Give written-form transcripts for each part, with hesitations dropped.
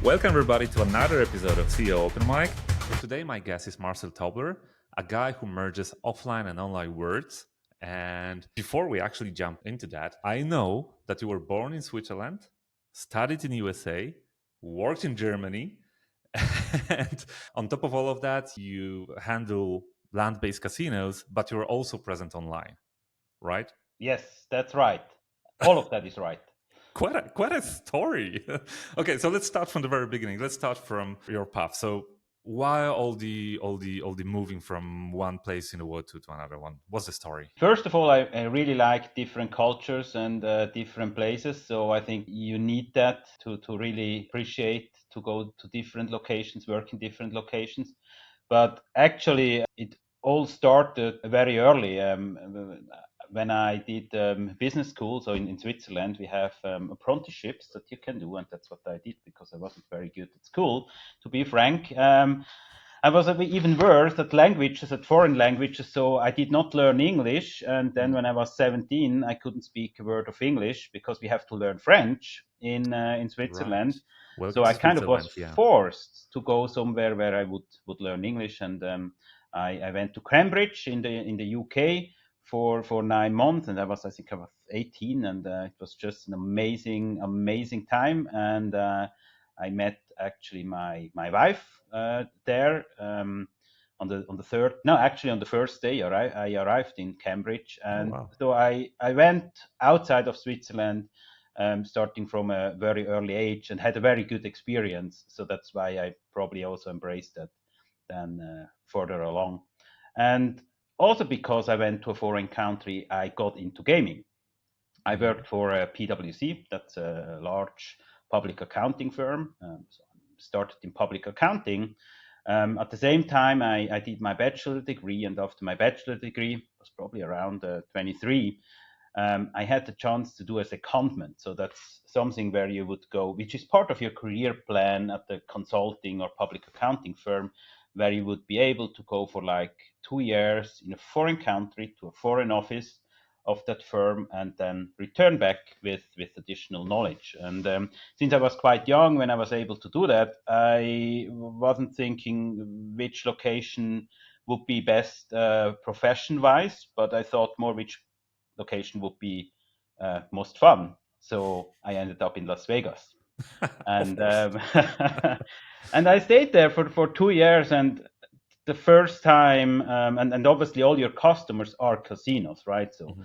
Welcome everybody to another episode of CEOpen Mic. Today my guest is Marcel Tobler, a guy who merges offline and online worlds. And before we actually jump into that, I know that you were born in Switzerland, studied in USA, worked in Germany, and on top of all of that, you handle land-based casinos, but you're also present online, right? Yes, that's right. All of that is right. Quite a story. Okay, so let's start from the very beginning. Let's start from your path. So why all the moving from one place in the world to another one? What's the story? First of all, I really like different cultures and different places. So I think you need that to really appreciate to go to different locations, work in different locations. But actually, it all started very early. When I did business school, so in Switzerland, we have apprenticeships that you can do, and that's what I did because I wasn't very good at school, to be frank. I was a bit even worse at languages, at foreign languages, so I did not learn English. And then when I was 17, I couldn't speak a word of English because we have to learn French in Right. Switzerland. So Welcome to I kind of was Switzerland. Yeah. forced to go somewhere where I would learn English, and I went to Cambridge in the UK for 9 months, and I was 18, and it was just an amazing time, and I met actually my wife there on the third, no, actually on the first day. I arrived in Cambridge, Oh and wow. so I went outside of Switzerland, starting from a very early age, and had a very good experience. So that's why I probably also embraced that then further along. And also because I went to a foreign country, I got into gaming. I Hmm. worked for PwC, that's a large public accounting firm. So I started in public accounting. At the same time, I did my bachelor degree, and after my bachelor degree, it was probably around 23, I had the chance to do a secondment. So that's something where you would go, which is part of your career plan at the consulting or public accounting firm, where you would be able to go for like 2 years in a foreign country to a foreign office of that firm and then return back with additional knowledge. And since I was quite young when I was able to do that, I wasn't thinking which location would be best profession wise, but I thought more which location would be most fun. So I ended up in Las Vegas, Of and course. and I stayed there for 2 years. And the first time, and obviously all your customers are casinos, right? So Hmm.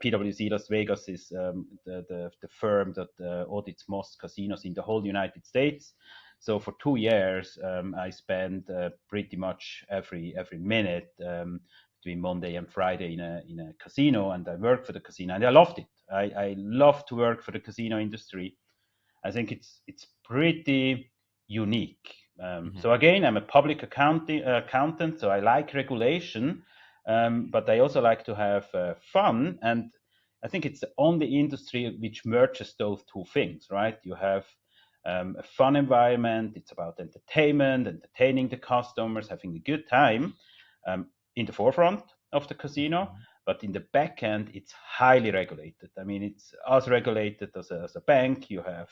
PwC Las Vegas is the firm that audits most casinos in the whole United States. So for 2 years, I spent pretty much every minute between Monday and Friday in a casino, and I worked for the casino, and I loved it. I love to work for the casino industry. I think it's pretty unique. Hmm. So again, I'm a public accountant, so I like regulation, but I also like to have fun. And I think it's the only industry which merges those two things, right? You have a fun environment. It's about entertainment, entertaining the customers, having a good time in the forefront of the casino. Hmm. But in the back end, it's highly regulated. I mean, it's as regulated as a bank. You have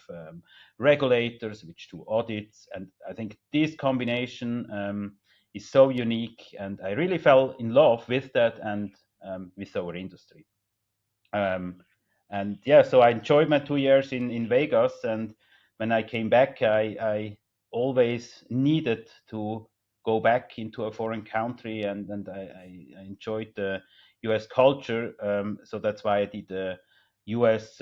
regulators which do audits. And I think this combination is so unique. And I really fell in love with that and with our industry. Um, and yeah, so I enjoyed my 2 years in Vegas. And when I came back, I always needed to go back into a foreign country, and I enjoyed the US culture. So that's why I did a US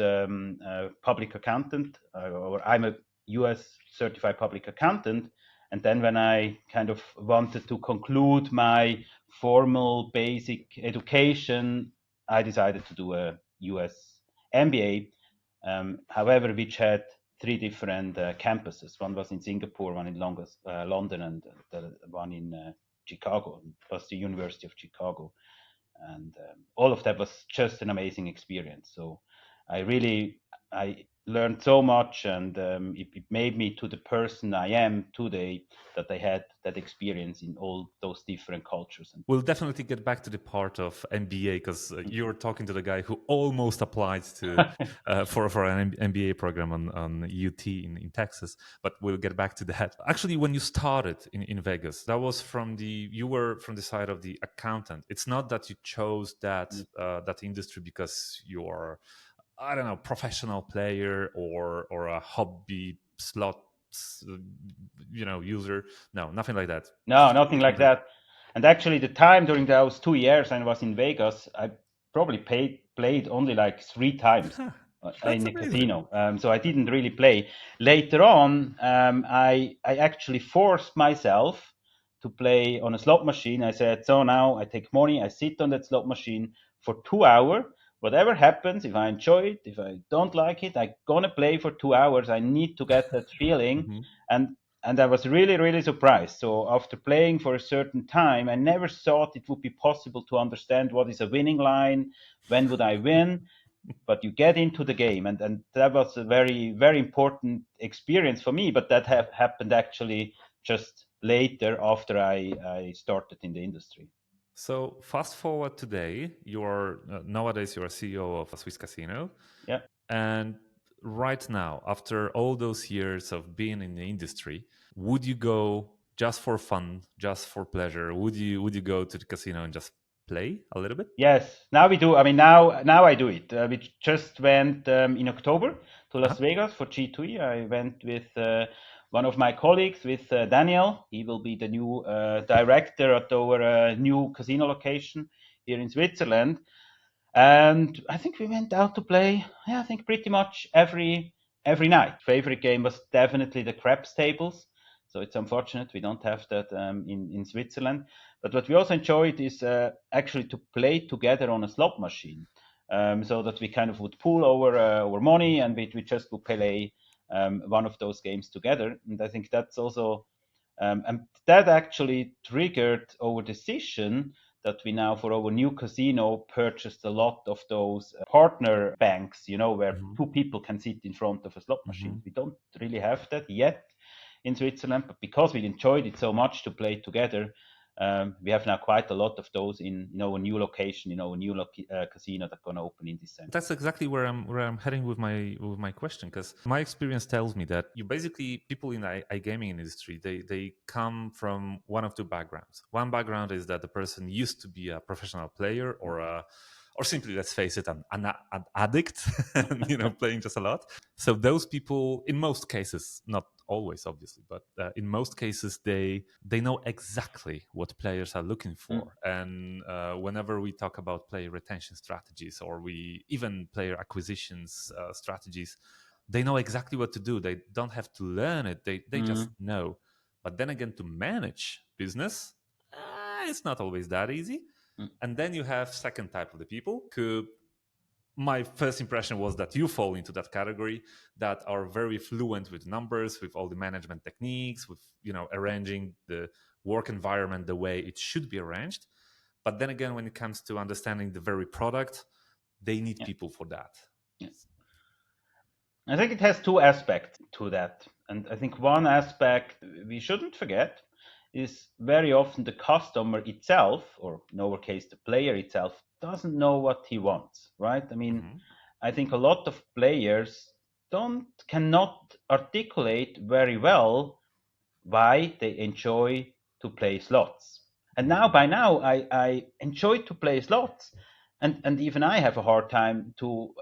public accountant, or I'm a US certified public accountant. And then when I kind of wanted to conclude my formal basic education, I decided to do a US MBA, however, which had three different campuses. One was in Singapore, one in London, and the one in Chicago. It was the University of Chicago. And all of that was just an amazing experience. So I learned so much, and it made me to the person I am today, that I had that experience in all those different cultures. And We'll definitely get back to the part of MBA because you're talking to the guy who almost applied to for an MBA program on UT in Texas. But we'll get back to that. Actually, when you started in Vegas, that was you were from the side of the accountant. It's not that you chose that industry because you are, I don't know, professional player or a hobby slot user. No, nothing like that. no, nothing like Simply. that. And actually, the time during those 2 years I was in Vegas, I probably played only like 3 times That's in a amazing. casino. So I didn't really play. Later on, I actually forced myself to play on a slot machine. I said, so now I take money, I sit on that slot machine for 2 hours. Whatever happens, if I enjoy it, if I don't like it, I'm gonna play for 2 hours. I need to get that feeling. Mhm. And and I was really, really surprised. So after playing for a certain time, I never thought it would be possible to understand what is a winning line, when would I win. But you get into the game, and that was a very, very important experience for me. But that happened actually just later after I started in the industry. So fast forward today, you're nowadays you're a CEO of a Swiss casino, Yeah. and right now, after all those years of being in the industry, would you go just for fun, just for pleasure? Would you go to the casino and just play a little bit? Yes, now we do. I mean, now I do it. We just went in October to Uh-huh. Las Vegas for G2E. I went with one of my colleagues, with Daniel. He will be the new director at our new casino location here in Switzerland. And I think we went out to play. Yeah, I think pretty much every night. Favorite game was definitely the craps tables. So it's unfortunate we don't have that in Switzerland. But what we also enjoyed is actually to play together on a slot machine, so that we kind of would pool our money, and we just would play one of those games together. And I think that's also and that actually triggered our decision that we now, for our new casino, purchased a lot of those partner banks, where Hmm. two people can sit in front of a slot Hmm. machine. We don't really have that yet in Switzerland, but because we enjoyed it so much to play together, we have now quite a lot of those in our new location, our new casino that's going to open in December. That's exactly where I'm heading with my question, because my experience tells me that you basically people in iGaming industry, they come from one of two backgrounds. One background is that the person used to be a professional player or simply, let's face it, an addict, and playing just a lot. So those people, in most cases, not always obviously, but in most cases, they know exactly what players are looking Mm, for. And whenever we talk about player retention strategies, or we even player acquisitions strategies, they know exactly what to do. They don't have to learn it, they just mm, know. But then again, to manage business, it's not always that easy. mm, And then you have second type of the people who, my first impression was that you fall into that category, that are very fluent with numbers, with all the management techniques, with arranging the work environment the way it should be arranged. But then again, when it comes to understanding the very product, they need yeah, people for that. yeah. I think it has two aspects to that. And I think one aspect we shouldn't forget is very often the customer itself, or in our case, the player itself, doesn't know what he wants, right? I mean, Hmm. I think a lot of players cannot articulate very well why they enjoy to play slots. And now, Hmm. by now, I enjoy to play slots, and even I have a hard time to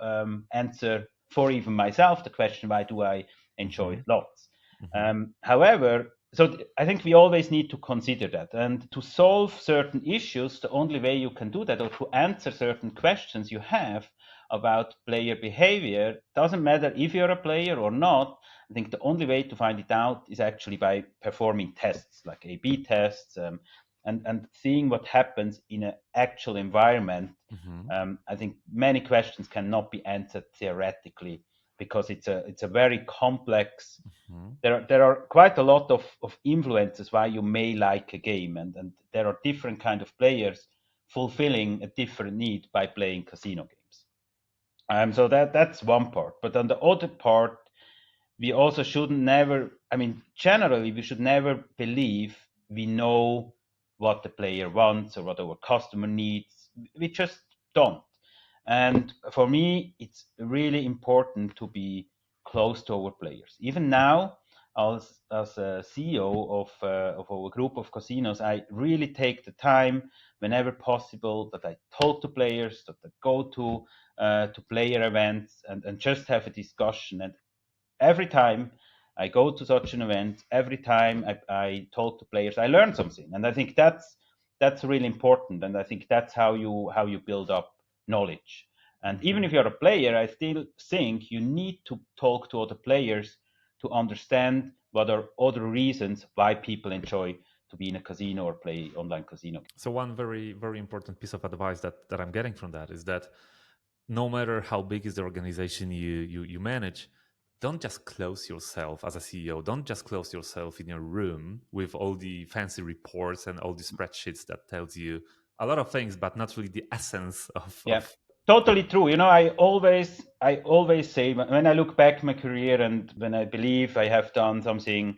answer for even myself the question, why do I enjoy Hmm. slots? Hmm. However, so I think we always need to consider that, and to solve certain issues, the only way you can do that, or to answer certain questions you have about player behavior, doesn't matter if you're a player or not. I think the only way to find it out is actually by performing tests, like A/B tests, and seeing what happens in an actual environment. Hmm. I think many questions cannot be answered theoretically, because it's a very complex. Hmm. There are quite a lot of influences why you may like a game, and there are different kind of players fulfilling a different need by playing casino games. So that's one part. But on the other part, we also shouldn't never, I mean, generally, we should never believe we know what the player wants or what our customer needs. We just don't. And for me, it's really important to be close to our players. Even now, as a CEO of our group of casinos, I really take the time whenever possible that I talk to players, that I go to player events and just have a discussion. And every time I go to such an event, every time I talk to players, I learn something, and I think that's really important. And I think that's how you build up knowledge. And even Mhm. if you're a player, I still think you need to talk to other players to understand what are other reasons why people enjoy to be in a casino or play online casino. So one very very important piece of advice that I'm getting from that is that no matter how big is the organization you manage, don't just close yourself as a CEO. Don't just close yourself in your room with all the fancy reports and all the spreadsheets that tells you a lot of things, but not really the essence Yeah, of totally true. I always say when I look back my career and when I believe I have done something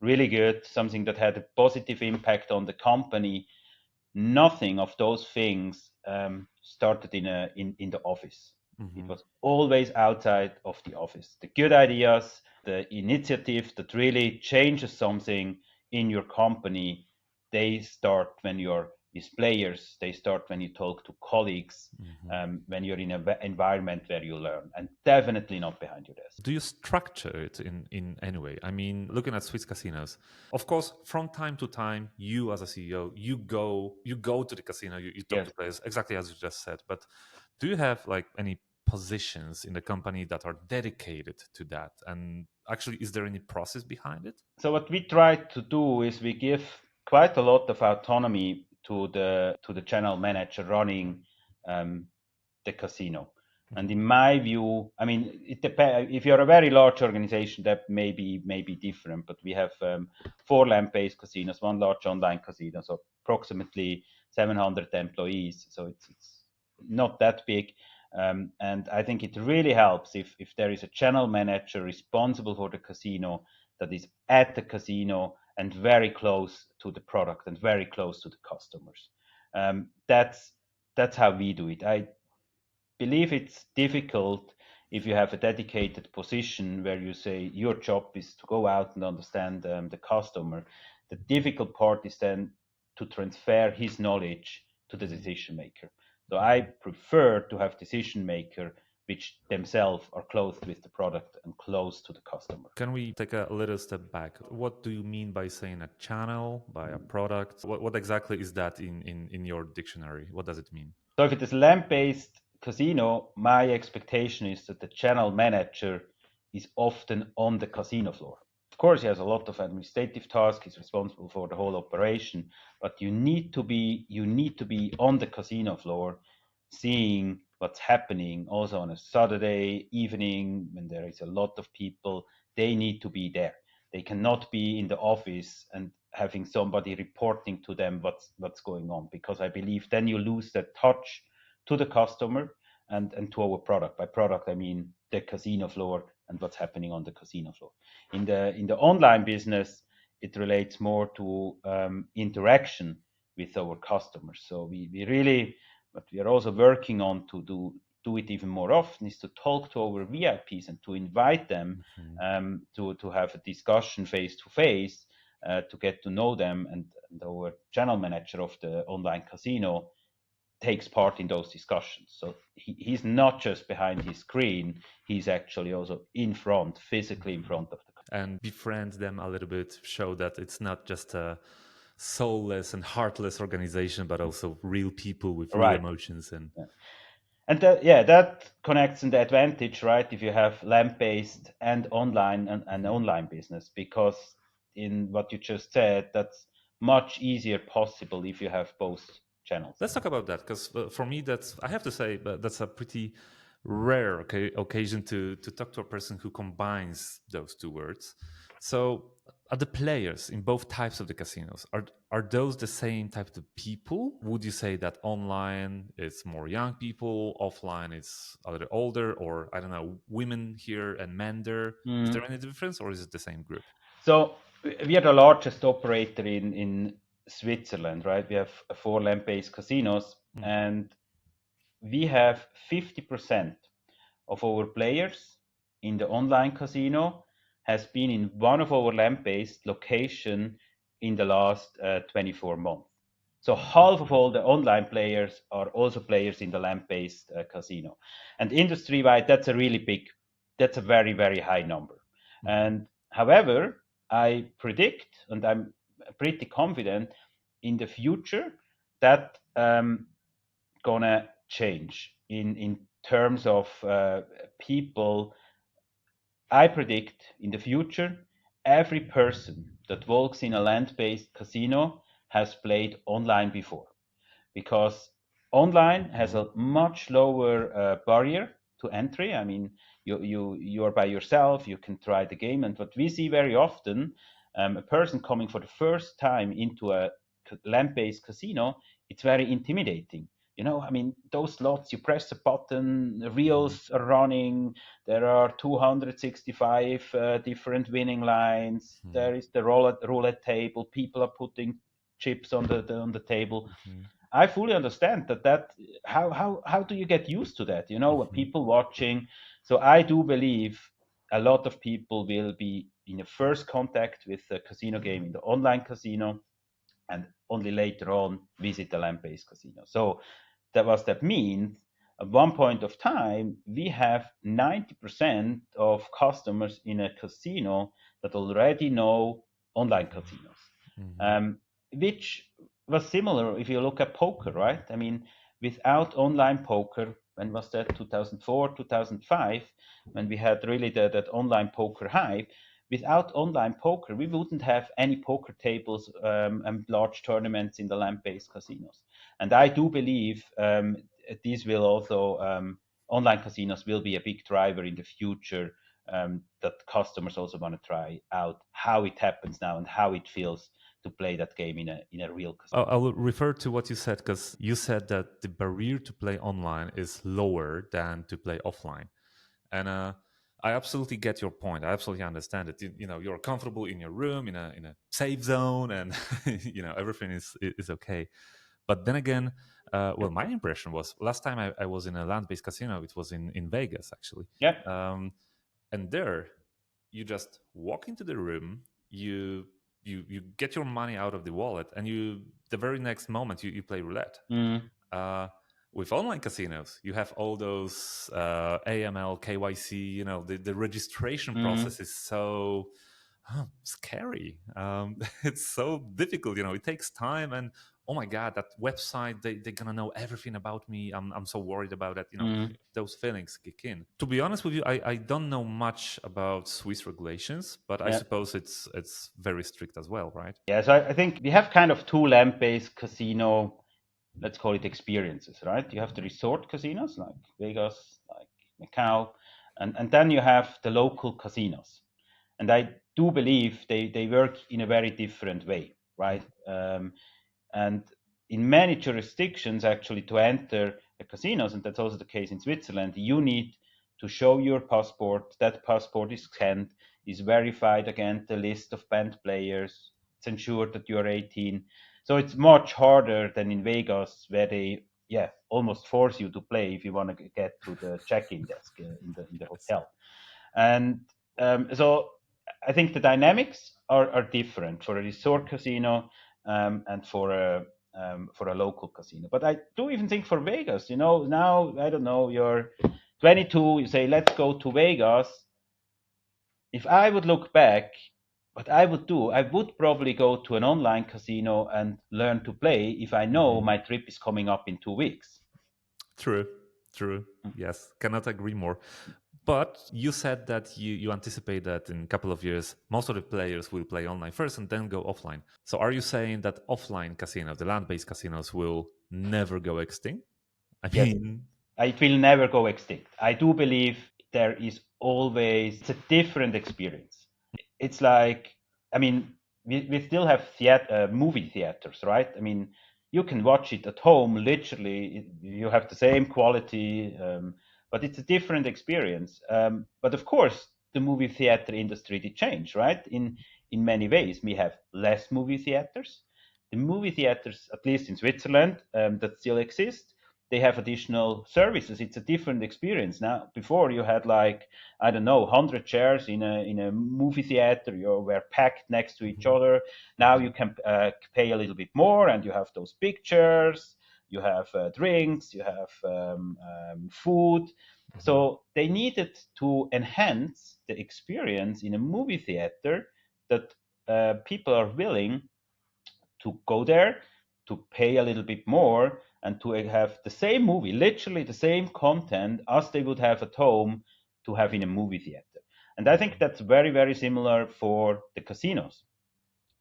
really good, something that had a positive impact on the company. Nothing of those things started in the office. It Mhm. was always outside of the office. The good ideas, the initiative that really changes something in your company, they start when you're with players. They start when you talk to colleagues, Mhm. when you're in an environment where you learn, and definitely not behind your desk. Do you structure it in any way? I mean, looking at Swiss casinos, of course, from time to time, you as a CEO, you go to the casino, you talk to Yes. players, exactly as you just said. But do you have like any positions in the company that are dedicated to that? And actually, is there any process behind it? So what we try to do is we give quite a lot of autonomy to the channel manager running um, the casino. And in Mhm. my view, I mean, it depends. If you're a very large organization, that may be different. But we have four land-based casinos, one large online casino, so approximately 700 employees. So it's not that big. And I think it really helps if there is a channel manager responsible for the casino that is at the casino and very close to the product and very close to the customers. That's how we do it. I believe it's difficult if you have a dedicated position where you say your job is to go out and understand the customer. The difficult part is then to transfer his knowledge to the Mhm. decision maker. So I Mhm. prefer to have decision maker which themselves are close with the product and close to the customer. Can we take a little step back? What do you mean by saying a channel, by a product? What exactly is that in your dictionary? What does it mean? So if it is land-based casino, my expectation is that the channel manager is often on the casino floor. Of course, he has a lot of administrative tasks. He's responsible for the whole operation, but you need to be on the casino floor, seeing what's happening. Also on a Saturday evening when there is a lot of people, they need to be there. They cannot be in the office and having somebody reporting to them what's going on, because I believe then you lose that touch to the customer and to our product. By product I mean the casino floor and what's happening on the casino floor. In the online business, it relates more to interaction with our customers. So we really, what we are also working on to do it even more often, is to talk to our VIPs and to invite them Mhm. to have a discussion face to face, to get to know them. And our channel manager of the online casino takes part in those discussions. So he's not just behind his screen, he's actually also in front, physically in Mhm. front of the. And befriend them a little bit, show that it's not just a soulless and heartless organization, but also real people with real Right. emotions. And Yeah. And that connects in the advantage, right? If you have land-based and online and Mhm. online business, because in what you just said, that's much easier possible if you have both channels. Let's talk about that because for me, that's I have to say, but that's a pretty rare occasion to talk to a person who combines those two words. So are the players in both types of the casinos, are those the same type of people? Would you say that online is more young people, offline is a little older, or I don't know, women here and men there? Is there Mm. any difference, or is it the same group? So we are the largest operator in Switzerland, right? We have four land-based casinos, Mm, and we have 50% of our players in the online casino has been in one of our land-based location in the last 24 months. So half of mhm, all the online players are also players in the land-based casino. And industry-wide, that's a very, very high number. mhm, And however, I predict, and I'm pretty confident in the future that gonna change in terms of people. I predict in the future every person that walks in a land-based casino has played online before, because online has mhm, a much lower barrier to entry. I mean, you are by yourself, you can try the game, and what we see very often, a person coming for the first time into a land-based casino, it's very intimidating. I mean, those slots, you press a button, the mhm, reels are running, there are 265 different winning lines, mhm, there is the roulette table, people are putting chips on the table. mhm, I fully understand that how do you get used to that? mhm, People watching. So I do believe a lot of people will be in a first contact with the casino game in the online casino, and only later on visit the land-based casino. So that means at one point of time we have 90% of customers in a casino that already know online casinos, mhm, um, which was similar if you look at poker, right? I mean, without online poker, when was that? 2004, 2005, when we had really that online poker hype. Without online poker, we wouldn't have any poker tables and large tournaments in the land-based casinos. And I do believe these will also online casinos will be a big driver in the future, that customers also want to try out how it happens now and how it feels to play that game in a real casino. I'll refer to what you said because you said that the barrier to play online is lower than to play offline. And I absolutely get your point. I absolutely understand it. You're comfortable in your room, in a safe zone, and everything is okay. But then again, well, my impression was last time I was in a land-based casino. It was in Vegas actually, Yeah. um, and there you just walk into the room, you get your money out of the wallet, and the very next moment you play roulette. Mm, uh, with online casinos, you have all those AML, KYC. The registration mm, process is so scary. It's so difficult. It takes time, and oh my god, that website, they're gonna know everything about me. I'm so worried about that. mm. Those feelings kick in. To be honest with you, I don't know much about Swiss regulations, but I Yeah. suppose it's very strict as well, right? Yeah. So I think we have kind of two land-based casino, let's call it experiences, right? You have the resort casinos like Vegas, like Macau, and then you have the local casinos. And I do believe they work in a very different way, right? And in many jurisdictions, actually, to enter the casinos, and that's also the case in Switzerland, you need to show your passport. That passport is scanned, is verified against the list of banned players. It's ensured that you are 18. So it's much harder than in Vegas, where they, yeah, almost force you to play if you want to get to the check-in desk in the Yes. hotel. And so I think the dynamics are different for a resort casino, and for a local casino. But I do even think for Vegas, now I don't know, you're 22, you say let's go to Vegas. If I would look back, what I would do, I would probably go to an online casino and learn to play if I know Mhm. my trip is coming up in 2 weeks. True, true. Yes, cannot agree more. But you said that you anticipate that in a couple of years, most of the players will play online first and then go offline. So are you saying that offline casinos, the land-based casinos, will never go extinct? I Yes, mean, it will never go extinct. I do believe there is always, it's a different experience. It's like I mean, we still have movie theaters, right? I mean, you can watch it at home, literally. You have the same quality, but it's a different experience. But of course, the movie theater industry did change, right? In many ways, we have less movie theaters. The movie theaters, at least in Switzerland, that still exist, they have additional services. It's a different experience now. Before you had like, I don't know, 100 chairs in a movie theater. You were packed next to each Mhm. other. Now Mhm. you can pay a little bit more, and you have those big chairs. You have drinks. You have food. Mhm. So they needed to enhance the experience in a movie theater that people are willing to go there, to pay a little bit more, and to have the same movie, literally the same content as they would have at home to have in a movie theater. And I think Mhm. that's very, very similar for the casinos.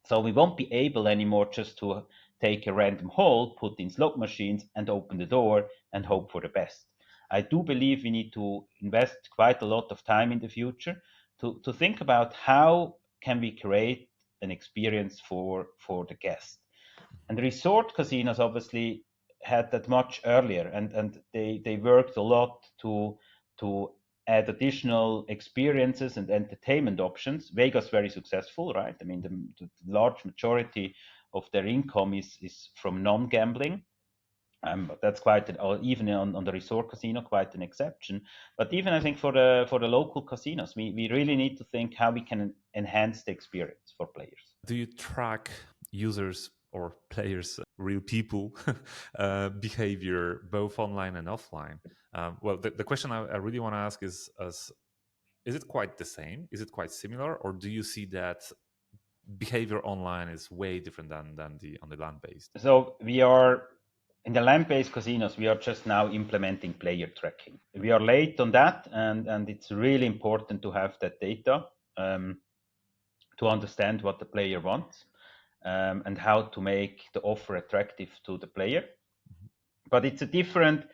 So we won't be able anymore just to take a random hole, put in slot machines, and open the door and Mhm. hope for the best. I do believe we need to invest quite a lot of time in the future to think about how can we create an experience for the guest. And resort casinos obviously had that much earlier, and they worked a lot to add additional experiences and entertainment options. Vegas very successful, right? I mean, the large majority of their income is from non-gambling. But that's quite even on the resort casino, quite an exception. But even I think for the local casinos, we really need to think how we can enhance the experience for players. Do you track users or players, real people, behavior both online and offline? Well, the question I really want to ask is it quite the same? Is it quite similar? Or do you see that behavior online is way different than the on the land based? So we are in the land-based casinos, we are just now implementing player tracking. We are late on that, and it's really important to have that data um, to understand what the player wants and how to make the offer attractive to the player. But it's a different,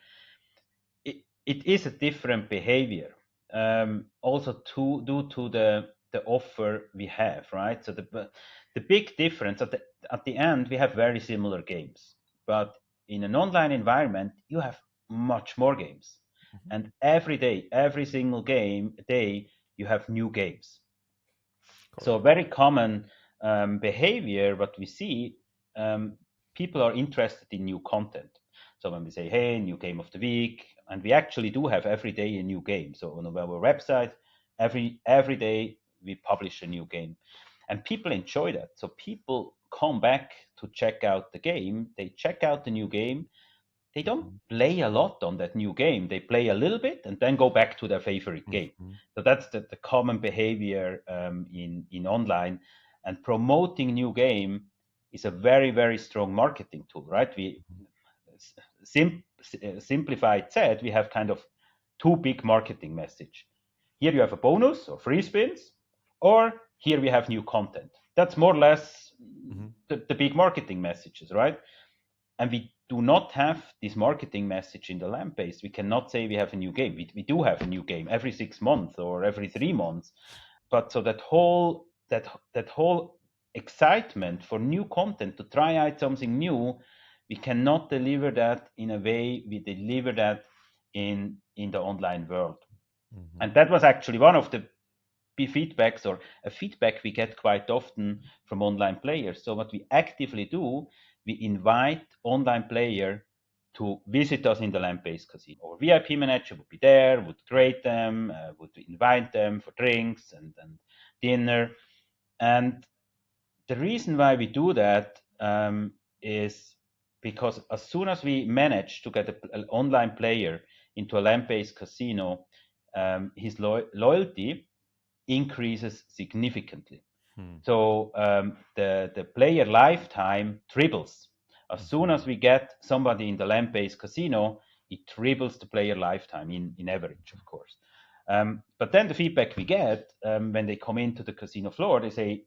it is a different behavior. Also due to the offer we have, right? So the big difference at the end, we have very similar games, but in an online environment, you have much more games, Mhm. and every day, every single game day, you have new games. So a Correct. very common behavior, what we see, um, people are interested in new content. So when we say, hey, new game of the week, and we actually do have every day a new game. So on our website, every day we publish a new game. And people enjoy that. So people come back to check out the game. They check out the new game, they don't Mhm. play a lot on that new game. They play a little bit and then go back to their favorite game. Mhm. So that's the common behavior in online. And promoting new game is a very, very strong marketing tool, right? Sim, simplified said, we have kind of two big marketing message. Here you have a bonus or free spins, or here we have new content. That's more or less Mhm. the big marketing messages, right? And we do not have this marketing message in the land base. We cannot say we have a new game. We do have a new game every 6 months or every 3 months. But so that whole excitement for new content to try out something new, we cannot deliver that in a way we deliver that in the online world. Mhm. And that was actually one of the feedbacks or a feedback we get quite often from online players. So what we actively do, we invite online player to visit us in the land-based casino. Our VIP manager would be there, would grade them, would invite them for drinks and dinner. And the reason why we do that is because as soon as we manage to get an online player into a land-based casino, his loyalty increases significantly. Mhm. So the player lifetime triples. As soon Mhm. as we get somebody in the land-based casino, it triples the player lifetime in average, of course. But then the feedback we get when they come into the casino floor, they say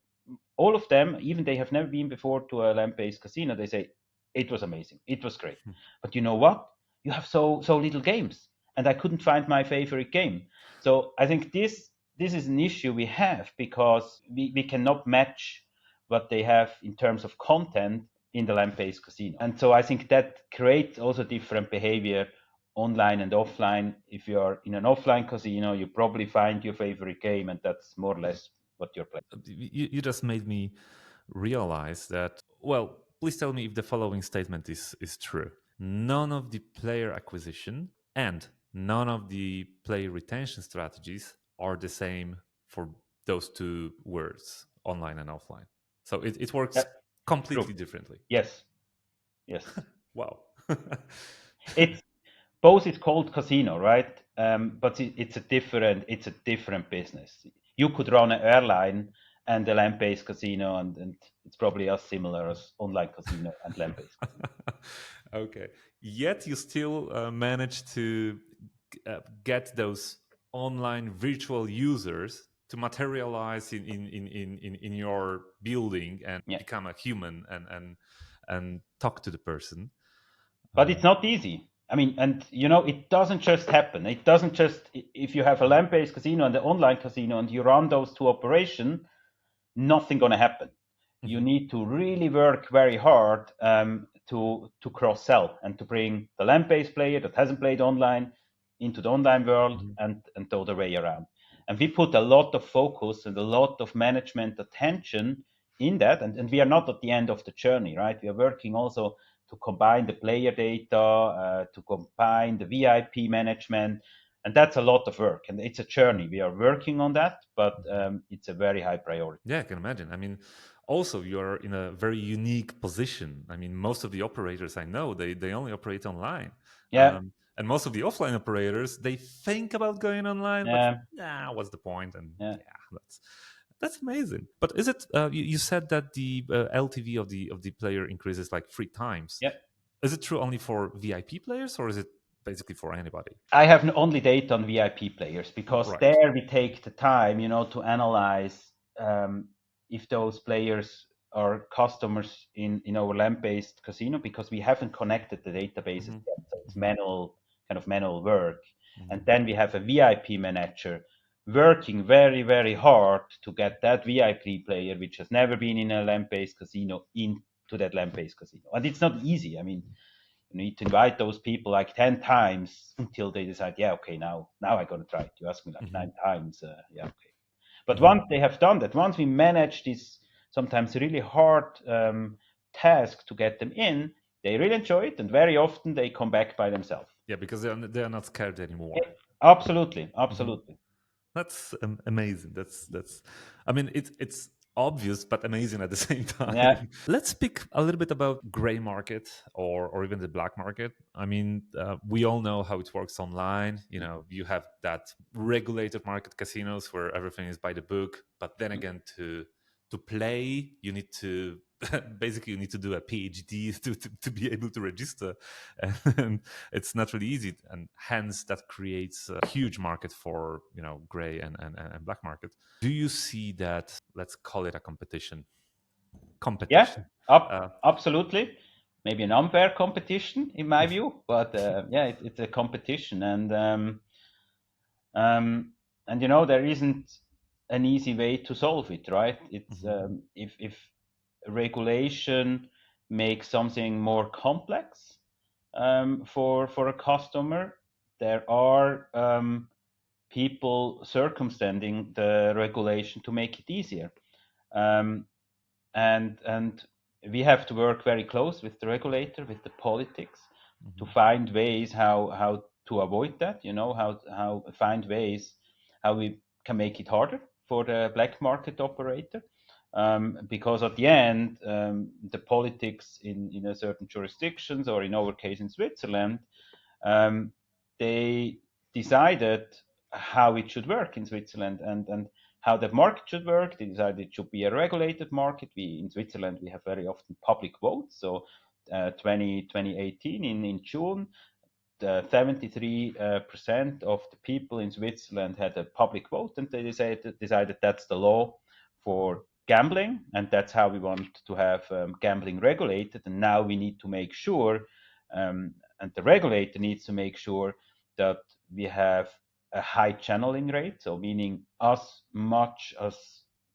all of them, even they have never been before to a land-based casino, they say it was amazing, it was great. But you know what? You have so little games, and I couldn't find my favorite game. So I think this is an issue we have because we cannot match what they have in terms of content in the land-based casino. And so I think that creates also different behavior online and offline. If you're in an offline casino, you probably find your favorite game, and that's more or less what you're playing. You just made me realize that, well, please tell me if the following statement is true. None of the player acquisition and none of the player retention strategies are the same for those two words, online and offline. So it Yeah, works completely true. differently. Yes, yes. Wow. It's both is called casino, right? But it's a different business. You could run an airline and a land-based casino, and it's probably as similar as online casino and land-based casino. Okay. Yet you still manage to get those online virtual users to materialize in your building and Yeah, become a human and talk to the person. but it's not easy. I mean, and it doesn't just happen. It doesn't just if you have a land-based casino and the online casino and you run those two operations, nothing going to happen. You Mhm, need to really work very hard to cross sell and to bring the land based player that hasn't played online into the online world mhm, and the other way around. And we put a lot of focus and a lot of management attention in that. And we are not at the end of the journey, right? We are working also to combine the player data, to combine the VIP management. And that's a lot of work. And it's a journey. We are working on that, but mhm. it's a very high priority. Yeah, I can imagine. I mean, also you're in a very unique position. I mean, most of the operators I know, they only operate online. Yeah. And most of the offline operators, they think about going online, but Yeah. yeah, what's the point? And Yeah. yeah, that's amazing. But is it? You said that the LTV of the player increases like 3 times. Yeah. Is it true only for VIP players, or is it basically for anybody? I have only data on VIP players because Right. there we take the time, to analyze if those players are customers in our land-based casino because we haven't connected the databases Hmm. yet. So it's Hmm. kind of manual work. And Hmm. then we have a VIP manager working very, very hard to get that VIP player, which has never been in a land-based casino, into that land-based casino. And it's not easy. I mean, you need to invite those people like 10 times until they decide, yeah, okay, now I'm going to try it. You ask me like Hmm. 9 times. Yeah, okay. But Hmm. once they have done that, once we manage this sometimes really hard task to get them in, they really enjoy it. And very often they come back by themselves. Yeah, because they're not scared anymore. Yeah, absolutely. Mhm. Absolutely. That's amazing. That's. I mean, it's obvious but amazing at the same Yeah. time. Let's speak a little bit about gray market or even the black market. I mean, we all know how it works online. You know, you have that regulated market casinos where everything is by the book, but then again, to play, you need to basically you need to do a PhD to be able to register, and it's not really easy, and hence that creates a huge market for gray and black market. Do you see that? Let's call it a Yeah. competition. uh, Absolutely. Maybe an unfair competition in my view, but yeah, it's a competition. Um, and there isn't an easy way to solve it, right? It's mhm, if regulation makes something more complex for a customer, there are people circumstanting the regulation to make it easier. Um, and we have to work very close with the regulator, with the politics, to mhm, find ways how to avoid that. How find ways how we can make it harder for the black market operator. Because at the end, the politics in a certain jurisdictions, or in our case in Switzerland, um, they decided how it should work in Switzerland and how the market should work. They decided it should be a regulated market. We in Switzerland we have very often public votes. So 2018 in June, 73% of the people in Switzerland had a public vote, and they decided that's the law for gambling, and that's how we want to have gambling regulated. And now we need to make sure, and the regulator needs to make sure that we have a high channeling rate, so meaning as much as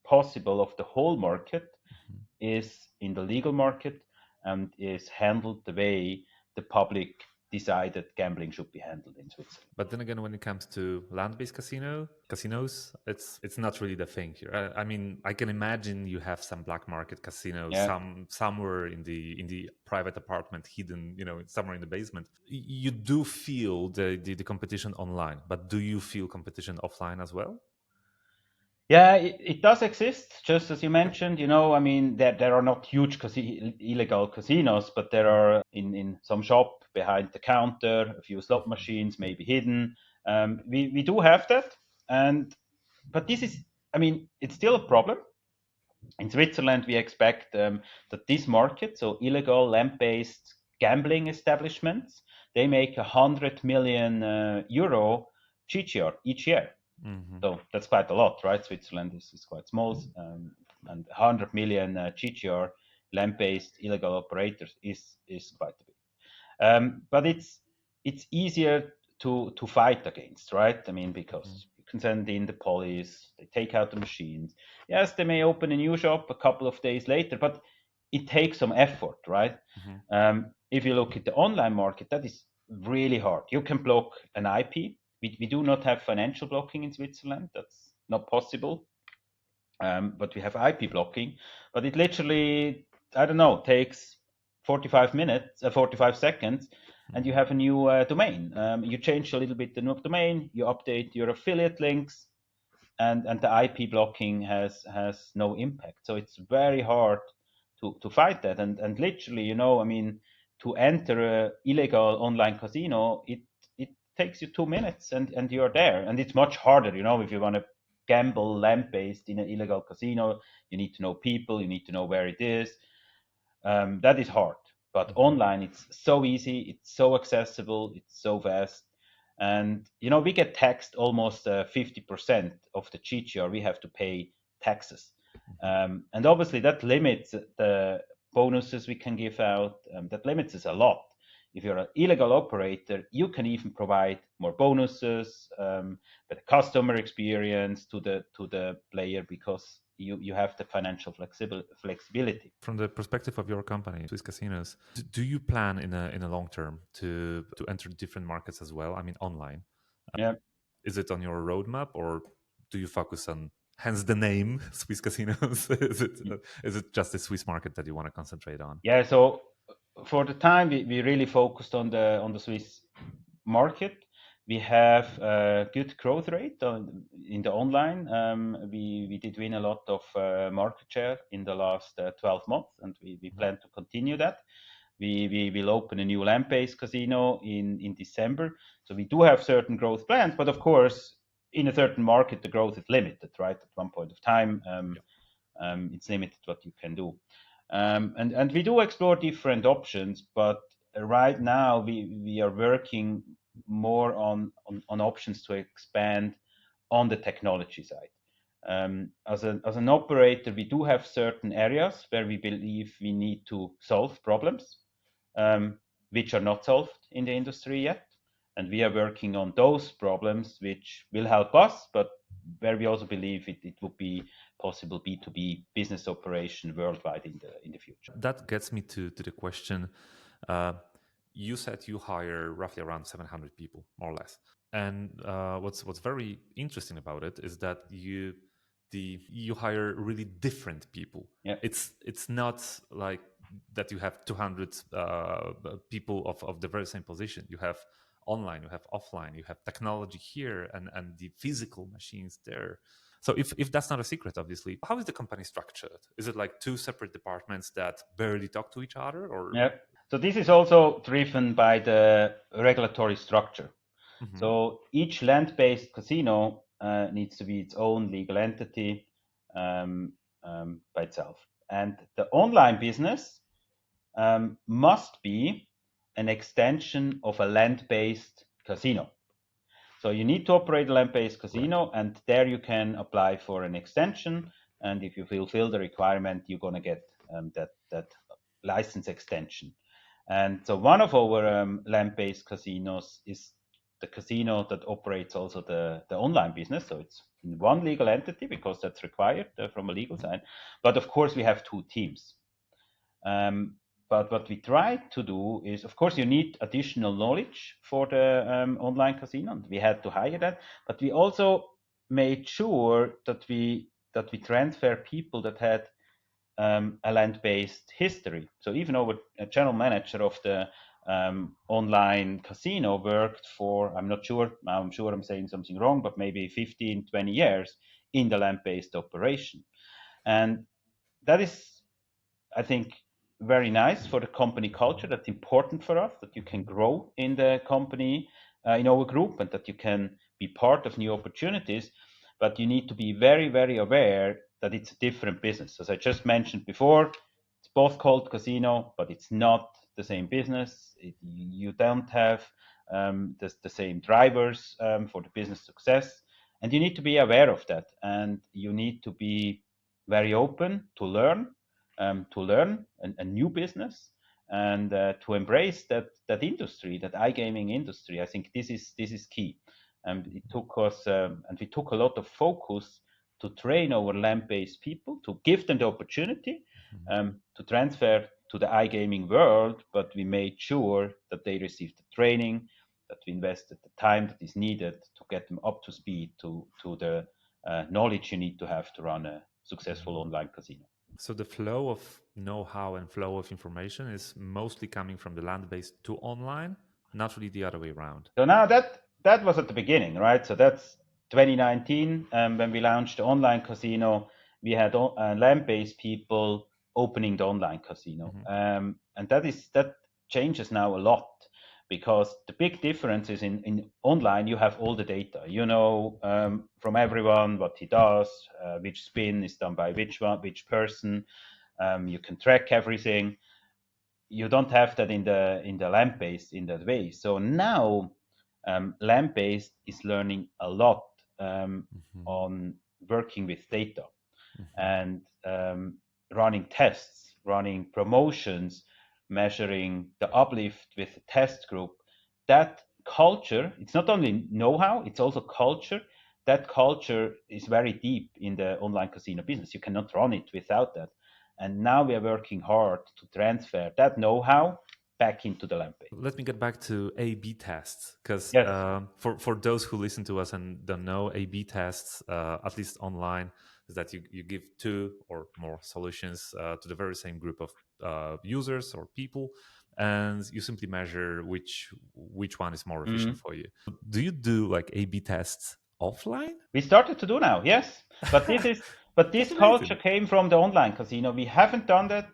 possible of the whole market Mhm. is in the legal market and is handled the way the public decided gambling should be handled in Switzerland. But then again, when it comes to land-based casinos, it's not really the thing here. I mean, I can imagine you have some black market casinos, Yeah. somewhere in the private apartment, hidden, somewhere in the basement. You do feel the competition online, but do you feel competition offline as well? Yeah, it does exist, just as you mentioned. I mean, there are not huge illegal casinos, but there are in some shop behind the counter, a few slot machines, maybe hidden. We do have that, and but this is, I mean, it's still a problem. In Switzerland, we expect that this market, so illegal land-based gambling establishments, they make 100 million euro GGR each year. Hmm. So that's quite a lot, right? Switzerland is quite small, and 100 million GGR land-based illegal operators is quite a bit. But it's easier to fight against, right? I mean, Hmm. because you can send in the police, they take out the machines. Yes, they may open a new shop a couple of days later, but it takes some effort, right? Hmm. If you look at the online market, that is really hard. You can block an IP. We do not have financial blocking in Switzerland. That's not possible. But we have IP blocking. But it literally, I don't know, takes 45 minutes, 45 seconds, and you Hmm. have a new domain. You change a little bit the new domain, you update your affiliate links, and the IP blocking has no impact. So it's very hard to fight that. And literally, I mean, to enter a illegal online casino, it takes you 2 minutes and you're there. And it's much harder, if you want to gamble land based in an illegal casino, you need to know people, you need to know where it is. That is hard. But Hmm. online, it's so easy, it's so accessible, it's so fast. And, we get taxed almost 50% of the GGR. We have to pay taxes. Hmm. And obviously, that limits the bonuses we can give out. That limits us a lot. If you're an illegal operator, you can even provide more bonuses, better customer experience to the player because you have the financial flexibility. From the perspective of your company, Swiss Casinos, do you plan in a long term to enter different markets as well? I mean, online. Yeah. Is it on your roadmap, or do you focus on, hence the name, Swiss Casinos? Is it just the Swiss market that you want to concentrate on? Yeah, so for the time, we really focused on the Swiss market. We have a good growth rate in the online. We did win a lot of market share in the last 12 months, and we Mhm. plan to continue that. We will open a new land-based casino in December. So we do have certain growth plans, but of course, in a certain market, the growth is limited, right? At one point of time, Yeah. it's limited what you can do. And we do explore different options, but right now we are working more on options to expand on the technology side. As an operator, we do have certain areas where we believe we need to solve problems, um, which are not solved in the industry yet. And we are working on those problems, which will help us, but where we also believe it would be possible B2B business operation worldwide in the future. That gets me to the question. Uh, you said you hire roughly around 700 people, more or less. And what's very interesting about it is that you hire really different people. Yeah, It's not like that you have 200 people of the very same position. You have online, you have offline, you have technology here, and the physical machines there. So if that's not a secret, obviously, how is the company structured? Is it like two separate departments that barely talk to each other, or? yeah. So this is also driven by the regulatory structure. Mhm. So each land-based casino needs to be its own legal entity by itself, and the online business must be an extension of a land-based casino. So you need to operate a land-based Right. casino, and there you can apply for an extension. And if you fulfill the requirement, you're going to get that license extension. And so one of our land-based casinos is the casino that operates also the online business. So it's in one legal entity because that's required from a legal side. But of course, we have two teams. Um, but what we try to do is, of course, you need additional knowledge for the online casino. And we had to hire that, but we also made sure that we transfer people that had a land-based history. So even our general manager of the online casino worked for, I'm sure I'm saying something wrong, but maybe 15, 20 years in the land-based operation. And that is, I think, very nice for the company culture. That's important for us that you can grow in the company, in our group, and that you can be part of new opportunities. But you need to be very, very aware that it's a different business. As I just mentioned before, it's both called casino, but it's not the same business. You don't have the same drivers for the business success. And you need to be aware of that. And you need to be very open to learn a new business and to embrace that industry, that iGaming industry. I think this is key. And it took us, and we took a lot of focus to train our land-based people, to give them the opportunity to transfer to the iGaming world, but we made sure that they received the training, that we invested the time that is needed to get them up to speed to the knowledge you need to have to run a successful online casino. So the flow of know-how and flow of information is mostly coming from the land-based to online, not really the other way around. So now that was at the beginning, right? So that's 2019 when we launched the online casino. We had land-based people opening the online casino, and that changes now a lot because the big difference is in online you have all the data. You know from everyone what he does, which spin is done by which person. You can track everything. You don't have that in the land based in that way. So now land based is learning a lot on working with data and running tests, running promotions, measuring the uplift with a test group. That culture, it's not only know-how, it's also culture. That culture is very deep in the online casino business. You cannot run it without that. And now we are working hard to transfer that know-how back into the land base. Let me get back to A/B tests because Yes. for those who listen to us and don't know, A/B tests, at least online, is that you give two or more solutions to the very same group of users or people, and you simply measure which one is more efficient for you. Do you do like A/B tests offline? We started to do now, yes. But That's this culture amazing. came from the online casino. We haven't done that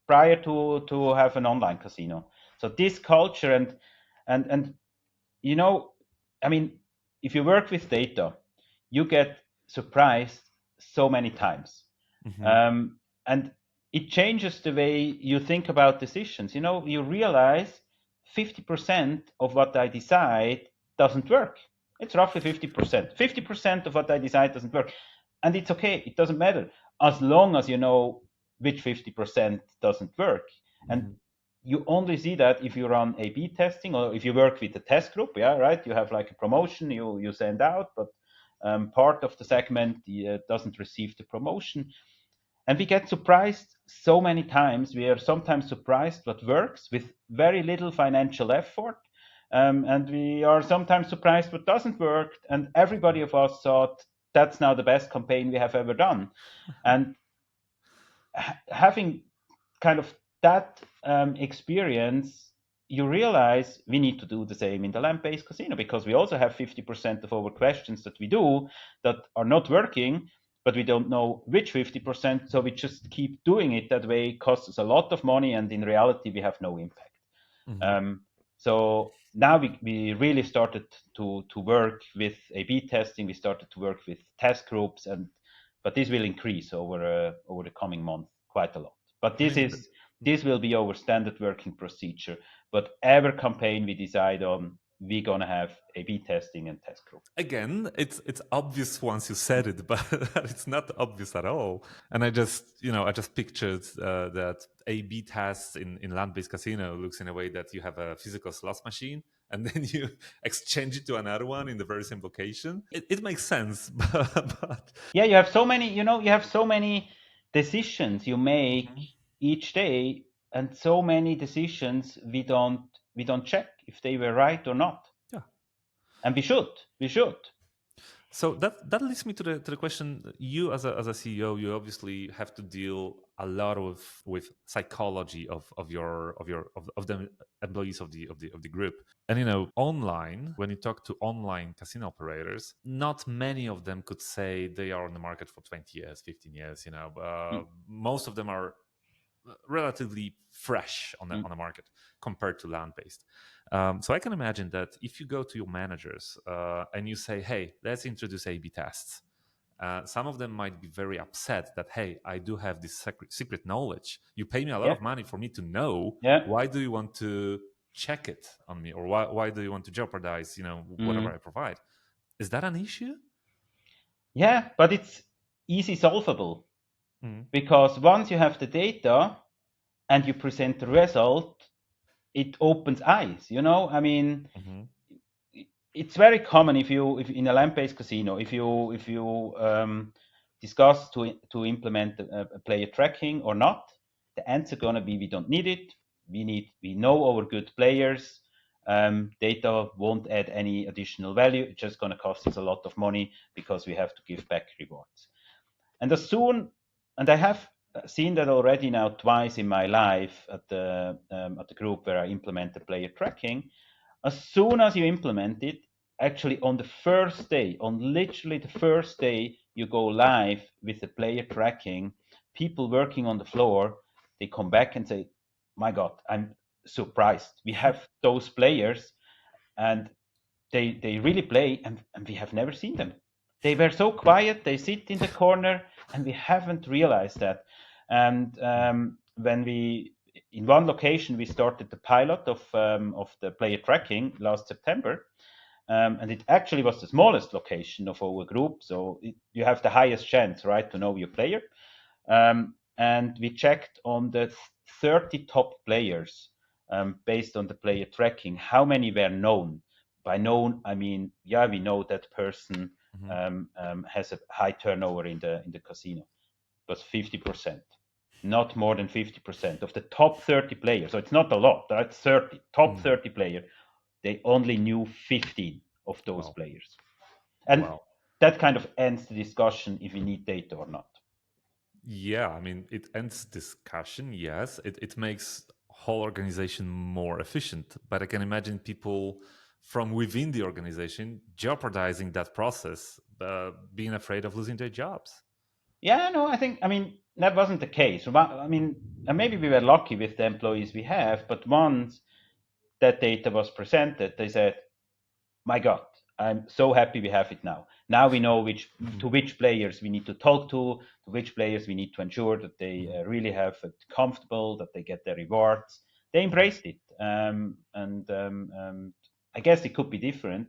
prior to have an online casino. So this culture and you know, I mean, if you work with data, you get surprised so many times. Hmm. And it changes the way you think about decisions. You know, you realize 50% of what I decide doesn't work. It's roughly 50%. 50% of what I decide doesn't work. And it's okay. It doesn't matter as long as you know which 50% doesn't work. And you only see that if you run A/B testing or if you work with a test group. Yeah, right. You have like a promotion you send out, but part of the segment doesn't receive the promotion. And we get surprised so many times. We are sometimes surprised what works with very little financial effort. And we are sometimes surprised what doesn't work. And everybody of us thought that's now the best campaign we have ever done. And having kind of that experience, you realize we need to do the same in the land-based casino because we also have 50% of our questions that we do that are not working, but we don't know which 50%. So we just keep doing it that way. It costs us a lot of money, and in reality, we have no impact. So now we really started to work with A/B testing. We started to work with test groups, but this will increase over the coming month quite a lot. But I mean, this will be our standard working procedure. Whatever campaign we decide on, we're gonna have A/B testing and test group. again, it's obvious once you said it, but it's not obvious at all. And I just pictured that A/B tests in land-based casino looks in a way that you have a physical slot machine, and then you exchange it to another one in the very same location. It makes sense, but Yeah, you have so many, you have so many decisions you make Mhm. each day, and so many decisions we don't check if they were right or not. Yeah. And we should. So that leads me to the question. You as a CEO, you obviously have to deal a lot with psychology of the employees of the group. And online, when you talk to online casino operators, not many of them could say they are on the market for 20 years, 15 years. Mm, Most of them are relatively fresh on the mm, on the market compared to land based. So I can imagine that if you go to your managers and you say, "Hey, let's introduce A/B tests," some of them might be very upset that, "Hey, I do have this secret knowledge. You pay me a lot yeah, of money for me to know. yeah, Why do you want to check it on me, or why do you want to jeopardize, whatever mm, I provide?" Is that an issue? yeah. But it's easy solvable Mm-hmm. because once you have the data and you present the result, it opens eyes. I mean, Mm-hmm. it's very common if in a land-based casino, if you discuss to implement a player tracking or not, the answer gonna be we don't need it. We know our good players. Data won't add any additional value. It's just gonna cost us a lot of money because we have to give back rewards. And as soon, and I have seen that already now twice in my life at the group where I implemented player tracking. As soon as you implement it, actually on the first day, on literally the first day you go live with the player tracking, people working on the floor, they come back and say, "My God, I'm surprised. We have those players, and they really play, and we have never seen them. They were so quiet. They sit in the corner, and we haven't realized that." And when we in one location we started the pilot of the player tracking last September, and it actually was the smallest location of our group. So you have the highest chance, right, to know your player. And we checked on the 30 top players based on the player tracking, how many were known. By known, I mean, yeah, we know that person Mm-hmm. has a high turnover in the casino. It was 50%, not more than 50% of the top 30 players. So it's not a lot. That's 30 top Mm-hmm. 30 players. They only knew 15 of those Wow. players, and Wow. that kind of ends the discussion if we need data or not. Yeah, I mean, it ends discussion. Yes, it makes whole organization more efficient. But I can imagine people from within the organization jeopardizing that process, being afraid of losing their jobs. Yeah, no, I mean, that wasn't the case. I mean, and maybe we were lucky with the employees we have, but once that data was presented, they said, "My God, I'm so happy we have it now. Now we know Mhm, to which players we need to talk to which players we need to ensure that they mhm, really have it comfortable, that they get their rewards." They mhm. embraced it, and I guess it could be different,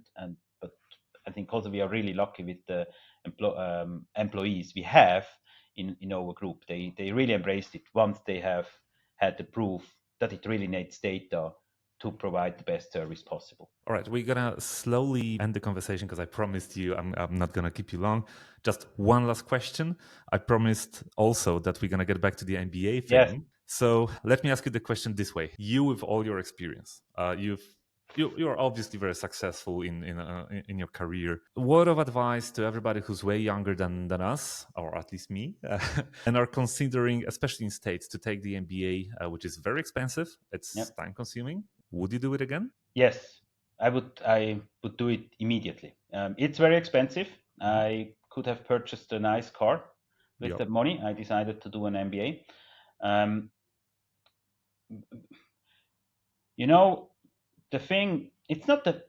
but I think also we are really lucky with the employees we have in our group. They really embraced it once they have had the proof that it really needs data to provide the best service possible. All right, we're gonna slowly end the conversation because I promised you I'm not gonna keep you long. Just one last question. I promised also that we're gonna get back to the NBA Yes. thing. So let me ask you the question this way: You, with all your experience, you're obviously very successful in your career. Word of advice to everybody who's way younger than us, or at least me, and are considering, especially in states, to take the MBA, which is very expensive. It's Yep. time consuming. Would you do it again? Yes, I would do it immediately. It's very expensive. Mhm. I could have purchased a nice car with Yep. that money. I decided to do an MBA. Um, you know, the thing, it's not the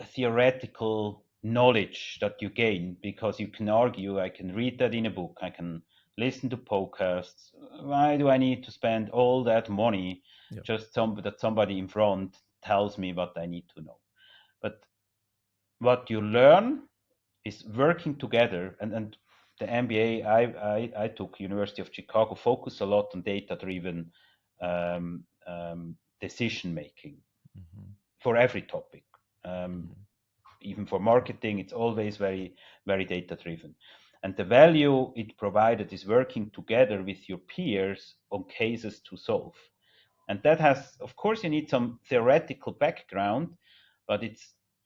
theoretical knowledge that you gain because you can argue. I can read that in a book. I can listen to podcasts. Why do I need to spend all that money Yep. just that somebody in front tells me what I need to know? But what you learn is working together, and the MBA I took, University of Chicago, focus a lot on data driven decision making. Mhm. for every topic. Even for marketing, it's always very, very data driven. And the value it provided is working together with your peers on cases to solve. And that has, of course, you need some theoretical background, but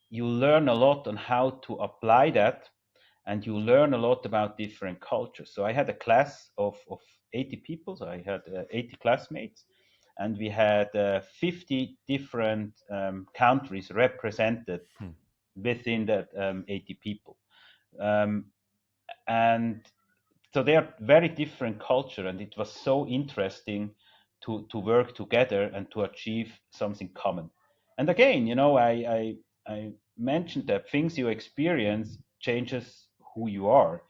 you learn a lot on how to apply that, and you learn a lot about different cultures. So I had a class of 80 people, so I had 80 classmates, and we had 50 different countries represented within that 80 people. Um, and so they are very different culture, and it was so interesting to work together and to achieve something common. And again, I mentioned that things you experience changes who you are.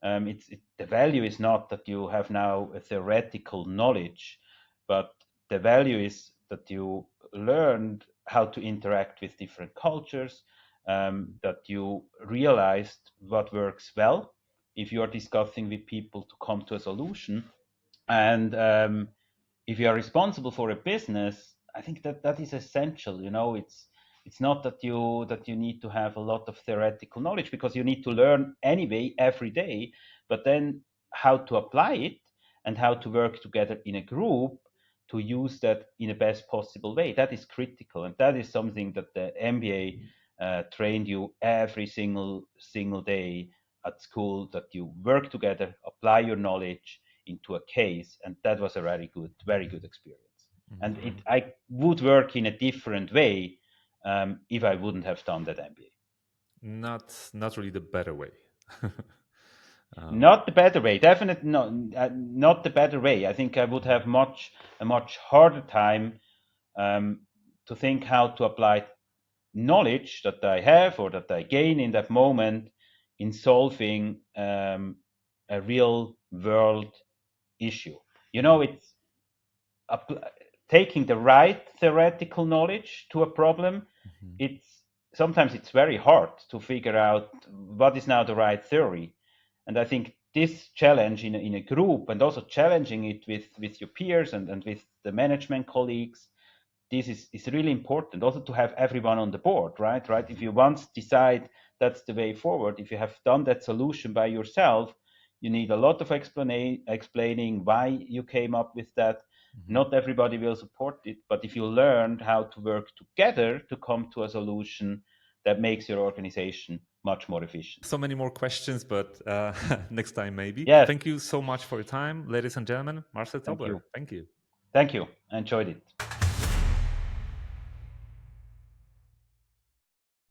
The value is not that you have now a theoretical knowledge, but the value is that you learned how to interact with different cultures, that you realized what works well if you are discussing with people to come to a solution. And if you are responsible for a business, I think that is essential. It's not that you need to have a lot of theoretical knowledge, because you need to learn anyway every day, but then how to apply it and how to work together in a group to use that in the best possible way, that is critical. And that is something that the MBA trained you every single day at school, that you work together, apply your knowledge into a case. And that was a very good experience. And I would work in a different way if I wouldn't have done that MBA. Not really the better way. Not the better way, definitely not the better way. I think I would have a much harder time to think how to apply knowledge that I have or that I gain in that moment in solving a real world issue. It's taking the right theoretical knowledge to a problem. It's very hard to figure out what is now the right theory. And I think this challenge in a group, and also challenging it with your peers and with the management colleagues, this is really important. Also to have everyone on the board, right? If you once decide that's the way forward, if you have done that solution by yourself, you need a lot of explaining why you came up with that. Not everybody will support it, but if you learned how to work together to come to a solution, that makes your organization much more efficient. So many more questions, but next time maybe. Yes, Thank you so much for your time, ladies and gentlemen. Marcel thank Tobler, you. thank you. Thank you. I enjoyed it.